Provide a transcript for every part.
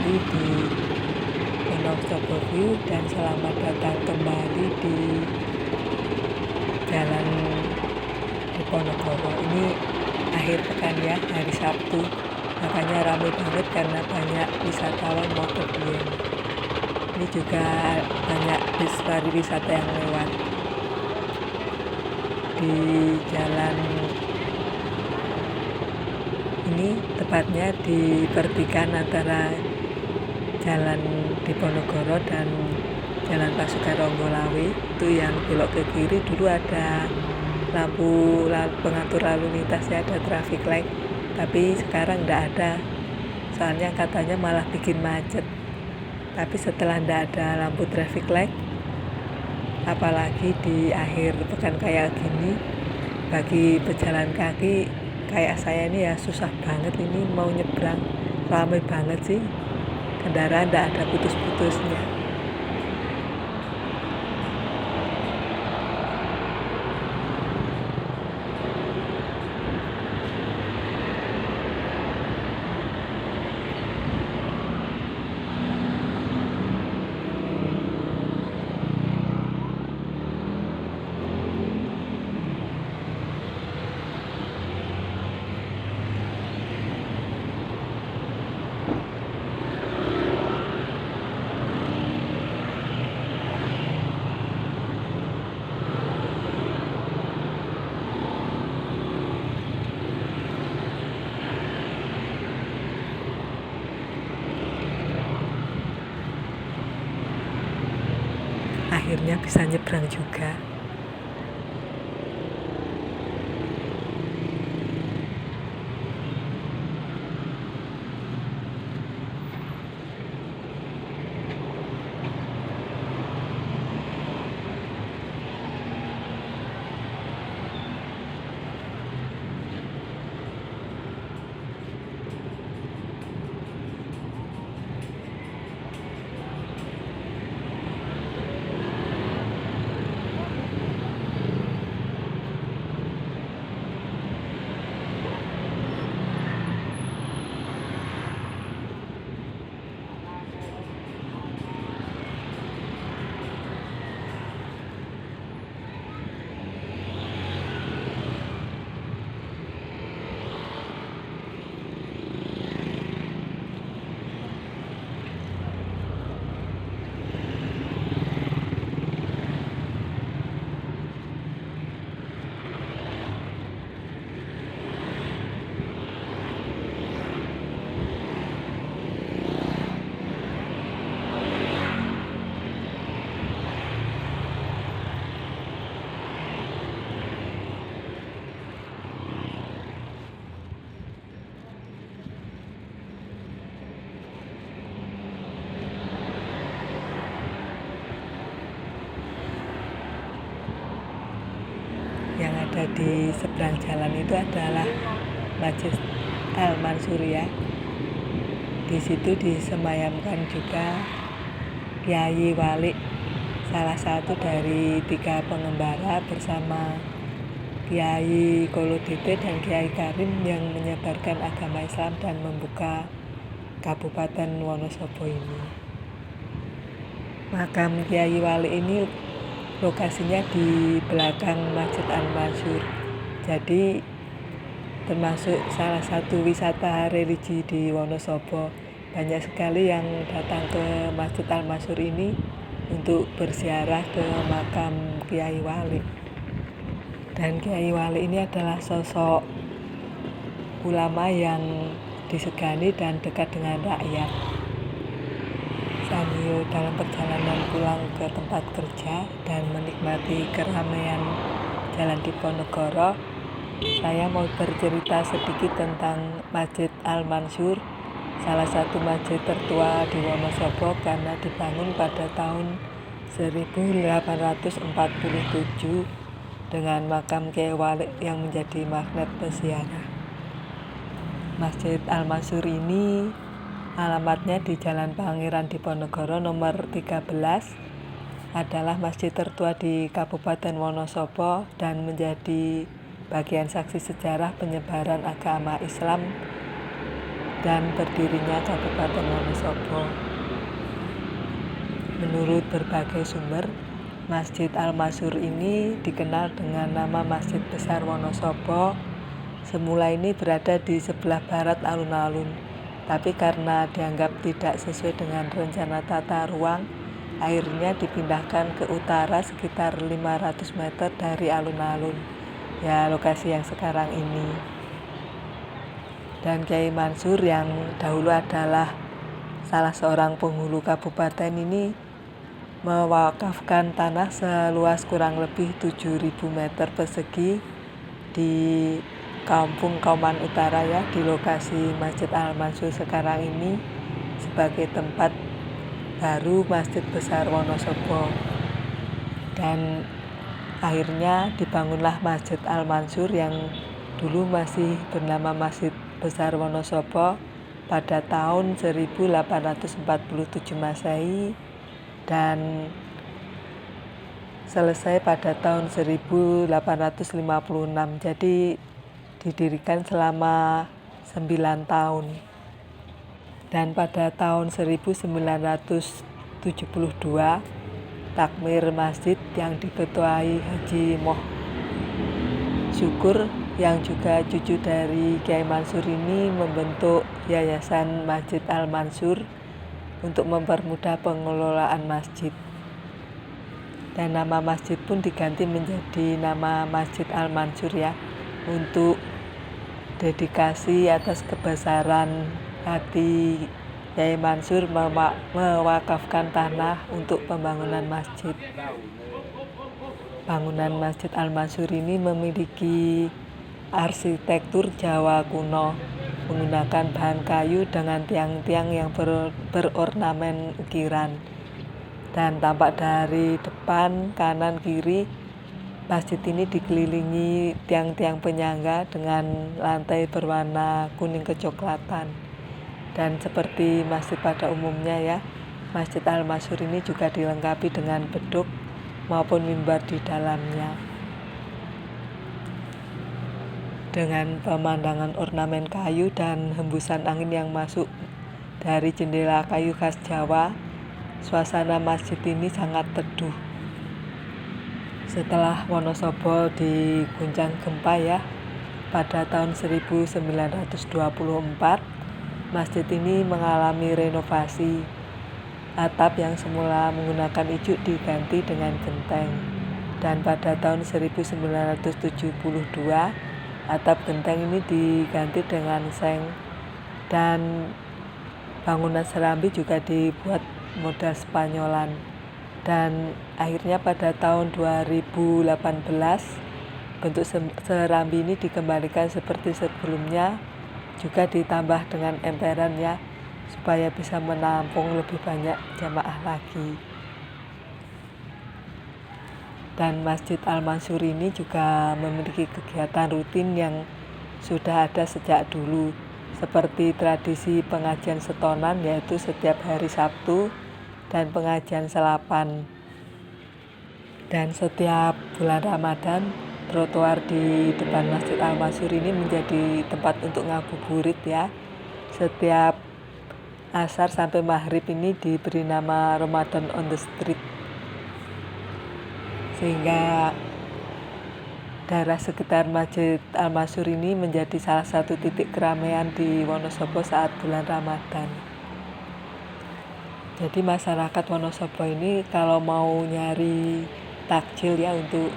kembali di Wonosobo View dan selamat datang kembali di Jalan Diponegoro. Ini akhir pekan ya, hari Sabtu, makanya ramai banget karena banyak wisatawan mau ke Dieng. Ini juga banyak bis pariwisata yang lewat di jalan ini, tepatnya di pertigaan antara Jalan Diponegoro dan Jalan Pasukan Ronggolawe. Itu yang belok ke kiri dulu ada lampu pengatur lalu lintas ya, ada traffic light, tapi sekarang enggak ada, soalnya katanya malah bikin macet. Tapi setelah enggak ada lampu traffic light, apalagi di akhir pekan kayak gini, bagi pejalan kaki kayak saya ini ya susah banget ini mau nyebrang. Ramai banget sih, kendaraan enggak ada putus-putusnya. Akhirnya bisa nyebrang juga. Yang ada di seberang jalan itu adalah Masjid Al-Mansur ya. Di situ disemayamkan juga Kyai Walik, salah satu dari 3 pengembara bersama Kyai Kolodete dan Kyai Karim yang menyebarkan agama Islam dan membuka Kabupaten Wonosobo ini. Makam Kyai Walik ini lokasinya di belakang Masjid Al-Mansur. Jadi termasuk salah satu wisata religi di Wonosobo. Banyak sekali yang datang ke Masjid Al-Mansur ini untuk berziarah ke makam Kyai Walik. Dan Kyai Walik ini adalah sosok ulama yang disegani dan dekat dengan rakyat. Sambil dalam perjalanan pulang ke tempat kerja dan menikmati keramaian Jalan Diponegoro, saya mau bercerita sedikit tentang Masjid Al-Mansur, salah satu masjid tertua di Wonosobo karena dibangun pada tahun 1847 dengan makam Kyai Walik yang menjadi magnet peziarah. Masjid Al-Mansur ini alamatnya di Jalan Pangeran Diponegoro nomor 13, adalah masjid tertua di Kabupaten Wonosobo dan menjadi bagian saksi sejarah penyebaran agama Islam dan berdirinya Kabupaten Wonosobo. Menurut berbagai sumber, Masjid Al-Masyhur ini dikenal dengan nama Masjid Besar Wonosobo. Semula ini berada di sebelah barat alun-alun, tapi karena dianggap tidak sesuai dengan rencana tata ruang, akhirnya dipindahkan ke utara sekitar 500 meter dari alun-alun, ya lokasi yang sekarang ini. Dan Kyai Mansur yang dahulu adalah salah seorang penghulu kabupaten ini mewakafkan tanah seluas kurang lebih 7.000 meter persegi di Kampung Kauman Utara ya, di lokasi Masjid Al-Masyhur sekarang ini sebagai tempat baru Masjid Besar Wonosobo. Dan akhirnya dibangunlah Masjid Al-Masyhur yang dulu masih bernama Masjid Besar Wonosobo pada tahun 1847 Masehi dan selesai pada tahun 1856. Jadi didirikan selama 9 tahun. Dan pada tahun 1972 takmir masjid yang diketuai Haji Moh Syukur yang juga cucu dari Kyai Mansur ini membentuk Yayasan Masjid Al-Masyhur untuk mempermudah pengelolaan masjid. Dan nama masjid pun diganti menjadi nama Masjid Al-Masyhur ya, untuk dedikasi atas kebesaran hati Kyai Mansur mewakafkan tanah untuk pembangunan masjid. Bangunan Masjid Al-Masyhur ini memiliki arsitektur Jawa kuno, menggunakan bahan kayu dengan tiang-tiang yang berornamen ukiran. Dan tampak dari depan, kanan, kiri, masjid ini dikelilingi tiang-tiang penyangga dengan lantai berwarna kuning kecoklatan. Dan seperti masjid pada umumnya ya, Masjid Al-Masyhur ini juga dilengkapi dengan beduk maupun mimbar di dalamnya. Dengan pemandangan ornamen kayu dan hembusan angin yang masuk dari jendela kayu khas Jawa, suasana masjid ini sangat teduh. Setelah Wonosobo diguncang gempa ya, pada tahun 1924, masjid ini mengalami renovasi. Atap yang semula menggunakan ijuk diganti dengan genteng. Dan pada tahun 1972, atap genteng ini diganti dengan seng. Dan bangunan serambi juga dibuat model Spanyolan. Dan akhirnya pada tahun 2018, bentuk serambi ini dikembalikan seperti sebelumnya, juga ditambah dengan emperan ya, supaya bisa menampung lebih banyak jamaah lagi. Dan Masjid Al-Masyhur ini juga memiliki kegiatan rutin yang sudah ada sejak dulu, seperti tradisi pengajian setonan, yaitu setiap hari Sabtu, dan pengajian selapan. Dan setiap bulan Ramadan, trotoar di depan Masjid Al-Masyhur ini menjadi tempat untuk ngabuburit ya. Setiap asar sampai maghrib ini diberi nama Ramadan on the Street, sehingga daerah sekitar Masjid Al-Masyhur ini menjadi salah satu titik keramaian di Wonosobo saat bulan Ramadan. Jadi masyarakat Wonosobo ini kalau mau nyari takjil ya untuk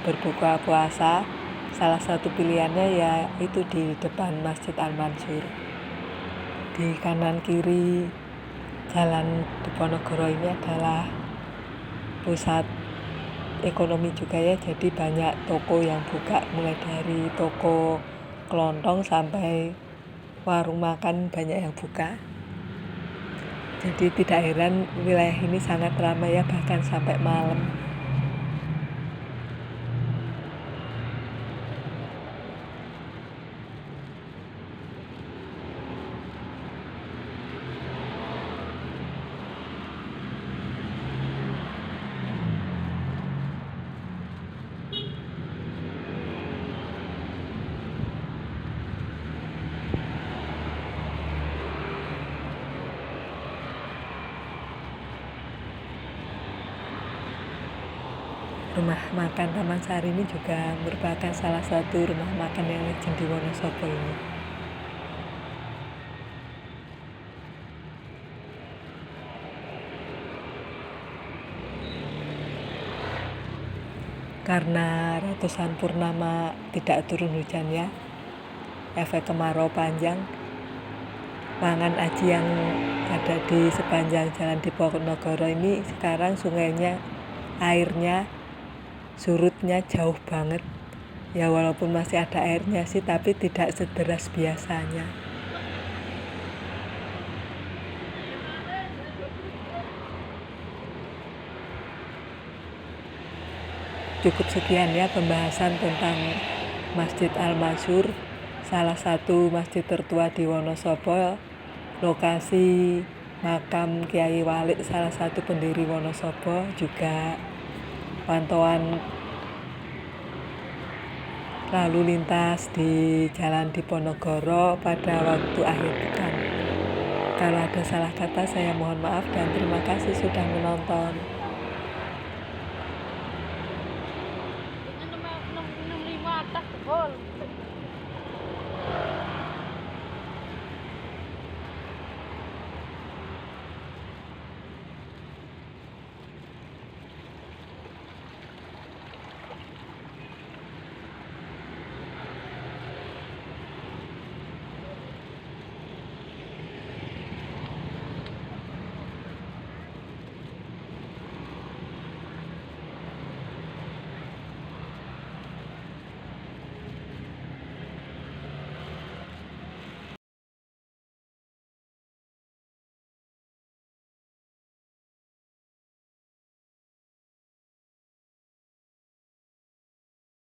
berbuka puasa, salah satu pilihannya ya itu di depan Masjid Al-Masyhur. Di kanan kiri jalan Diponegoro ini adalah pusat ekonomi juga ya, jadi banyak toko yang buka, mulai dari toko kelontong sampai warung makan banyak yang buka. Jadi tidak heran wilayah ini sangat ramai ya, bahkan sampai malam. Rumah makan Taman Sari ini juga merupakan salah satu rumah makan yang legend di Wonosobo ini. Karena ratusan purnama tidak turun hujannya, efek kemarau panjang, Mangan Aji yang ada di sepanjang jalan Diponegoro ini sekarang sungainya, airnya, surutnya jauh banget. Ya walaupun masih ada airnya sih, tapi tidak sederas biasanya. Cukup sekian ya pembahasan tentang Masjid Al-Masyhur, salah satu masjid tertua di Wonosobo, lokasi makam Kiai Walid, salah satu pendiri Wonosobo, juga pantauan lalu lintas di Jalan Diponegoro pada waktu akhir pekan. Kalau ada salah kata saya mohon maaf dan terima kasih sudah menonton.